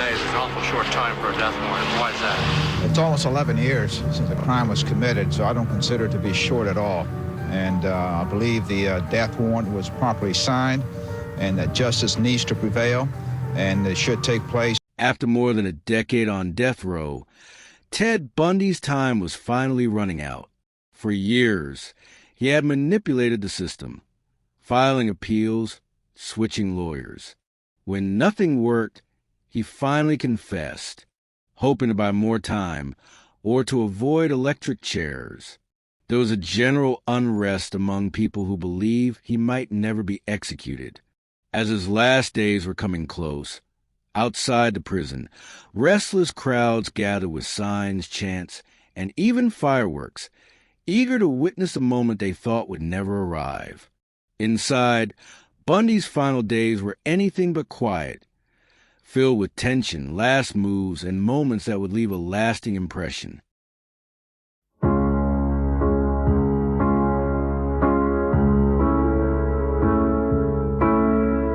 days is an awful short time for a death warrant. Why is that? It's almost 11 years since the crime was committed, so I don't consider it to be short at all. And I believe the death warrant was properly signed and that justice needs to prevail, and it should take place. After more than a decade on death row, Ted Bundy's time was finally running out. For years, he had manipulated the system, filing appeals, switching lawyers. When nothing worked, he finally confessed, hoping to buy more time or to avoid electric chairs. There was a general unrest among people who believed he might never be executed. As his last days were coming close, outside the prison, restless crowds gathered with signs, chants, and even fireworks, eager to witness a moment they thought would never arrive. Inside, Bundy's final days were anything but quiet, filled with tension, last moves, and moments that would leave a lasting impression.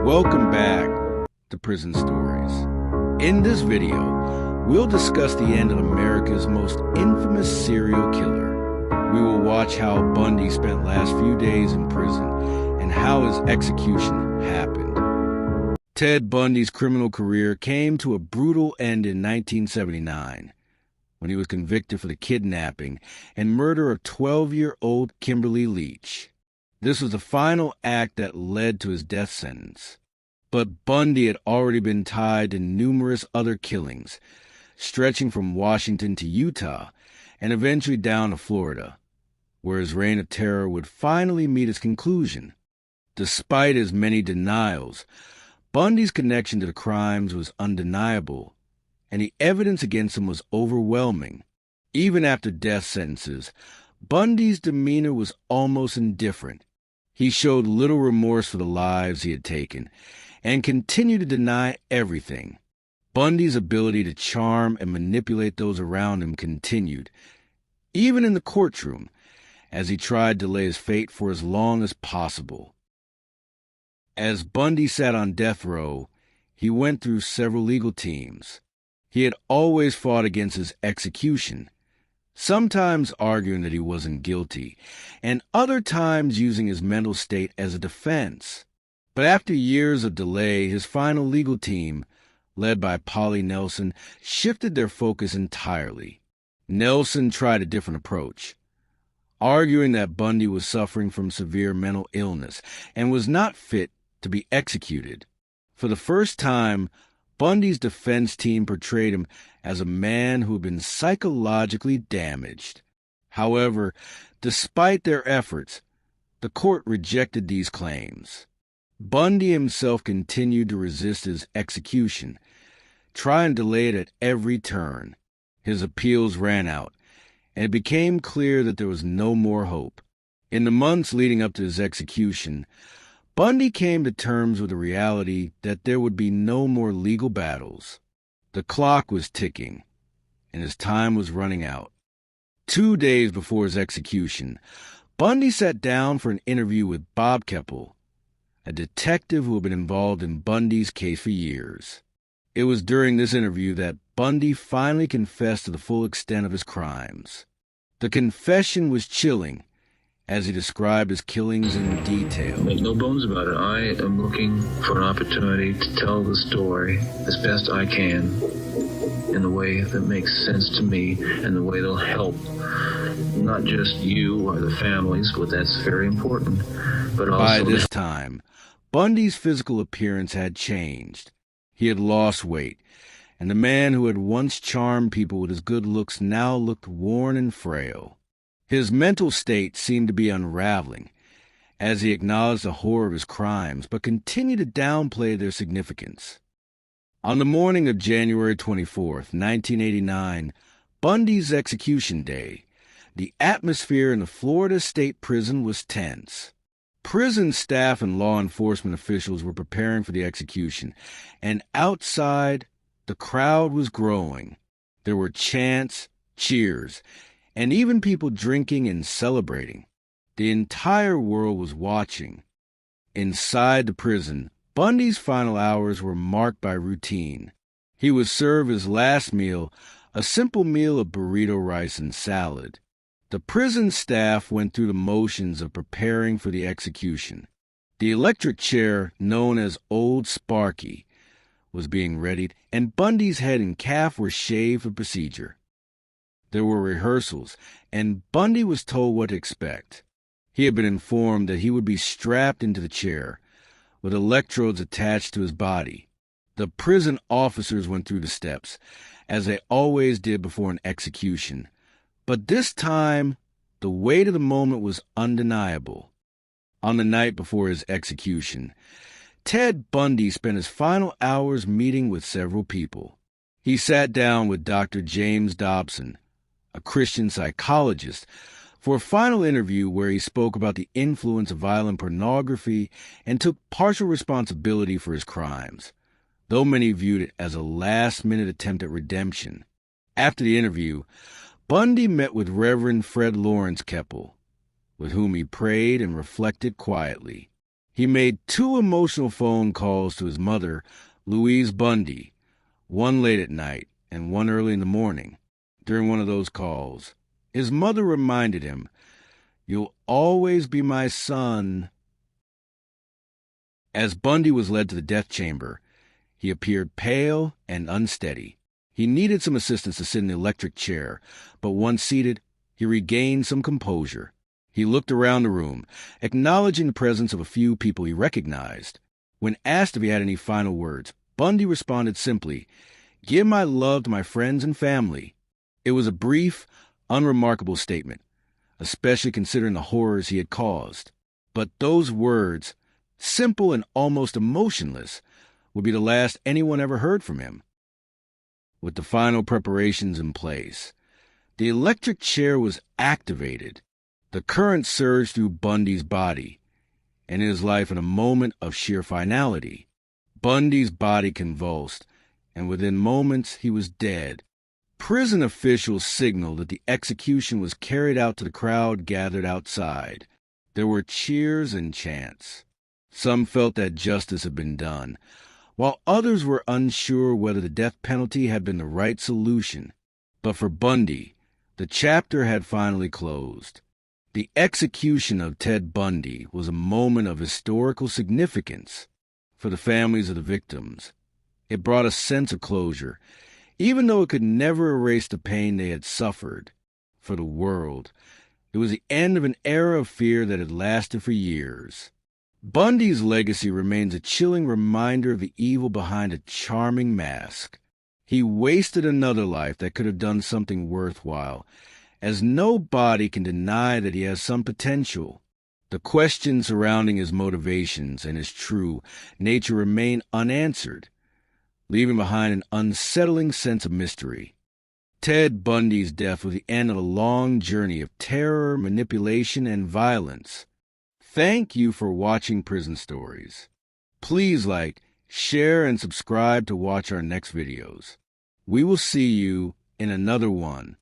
Welcome back to Prison Stories. In this video, we'll discuss the end of America's most infamous serial killer. We will watch how Bundy spent last few days in prison and how his execution happened. Ted Bundy's criminal career came to a brutal end in 1979 when he was convicted for the kidnapping and murder of 12-year-old Kimberly Leach. This was the final act that led to his death sentence. But Bundy had already been tied to numerous other killings, stretching from Washington to Utah and eventually down to Florida, where his reign of terror would finally meet its conclusion. Despite his many denials, Bundy's connection to the crimes was undeniable, and the evidence against him was overwhelming. Even after death sentences, Bundy's demeanor was almost indifferent. He showed little remorse for the lives he had taken, and continued to deny everything. Bundy's ability to charm and manipulate those around him continued, even in the courtroom, as he tried to delay his fate for as long as possible. As Bundy sat on death row, he went through several legal teams. He had always fought against his execution, sometimes arguing that he wasn't guilty, and other times using his mental state as a defense. But after years of delay, his final legal team, led by Polly Nelson, shifted their focus entirely. Nelson tried a different approach, arguing that Bundy was suffering from severe mental illness and was not fit to be executed. For the first time, Bundy's defense team portrayed him as a man who had been psychologically damaged. However, despite their efforts, the court rejected these claims. Bundy himself continued to resist his execution, trying to delay it at every turn. His appeals ran out, and it became clear that there was no more hope. In the months leading up to his execution, Bundy came to terms with the reality that there would be no more legal battles. The clock was ticking, and his time was running out. 2 days before his execution, Bundy sat down for an interview with Bob Keppel, a detective who had been involved in Bundy's case for years. It was during this interview that Bundy finally confessed to the full extent of his crimes. The confession was chilling, as he described his killings in detail. Make no bones about it. I am looking for an opportunity to tell the story as best I can in the way that makes sense to me and the way that'll help not just you or the families, but that's very important, but also... By this time, Bundy's physical appearance had changed. He had lost weight, and the man who had once charmed people with his good looks now looked worn and frail. His mental state seemed to be unraveling, as he acknowledged the horror of his crimes, but continued to downplay their significance. On the morning of January 24th, 1989, Bundy's execution day, the atmosphere in the Florida State Prison was tense. Prison staff and law enforcement officials were preparing for the execution, and outside, the crowd was growing. There were chants, cheers, and even people drinking and celebrating. The entire world was watching. Inside the prison, Bundy's final hours were marked by routine. He would serve his last meal, a simple meal of burrito rice and salad. The prison staff went through the motions of preparing for the execution. The electric chair, known as Old Sparky, was being readied, and Bundy's head and calf were shaved for procedure. There were rehearsals, and Bundy was told what to expect. He had been informed that he would be strapped into the chair, with electrodes attached to his body. The prison officers went through the steps, as they always did before an execution. But this time, the weight of the moment was undeniable. On the night before his execution, Ted Bundy spent his final hours meeting with several people. He sat down with Dr. James Dobson, a Christian psychologist, for a final interview where he spoke about the influence of violent pornography and took partial responsibility for his crimes, though many viewed it as a last-minute attempt at redemption. After the interview, Bundy met with Reverend Fred Lawrence Keppel, with whom he prayed and reflected quietly. He made 2 emotional phone calls to his mother, Louise Bundy, one late at night and one early in the morning. During one of those calls, his mother reminded him, "You'll always be my son." As Bundy was led to the death chamber, he appeared pale and unsteady. He needed some assistance to sit in the electric chair, but once seated, he regained some composure. He looked around the room, acknowledging the presence of a few people he recognized. When asked if he had any final words, Bundy responded simply, "Give my love to my friends and family." It was a brief, unremarkable statement, especially considering the horrors he had caused. But those words, simple and almost emotionless, would be the last anyone ever heard from him. With the final preparations in place, the electric chair was activated. The current surged through Bundy's body, and his life in a moment of sheer finality. Bundy's body convulsed, and within moments he was dead. Prison officials signaled that the execution was carried out to the crowd gathered outside. There were cheers and chants. Some felt that justice had been done, while others were unsure whether the death penalty had been the right solution. But for Bundy, the chapter had finally closed. The execution of Ted Bundy was a moment of historical significance for the families of the victims. It brought a sense of closure, even though it could never erase the pain they had suffered. For the world, it was the end of an era of fear that had lasted for years. Bundy's legacy remains a chilling reminder of the evil behind a charming mask. He wasted another life that could have done something worthwhile, as no body can deny that he has some potential. The questions surrounding his motivations and his true nature remain unanswered, leaving behind an unsettling sense of mystery. Ted Bundy's death was the end of a long journey of terror, manipulation, and violence. Thank you for watching Prison Stories. Please like, share, and subscribe to watch our next videos. We will see you in another one.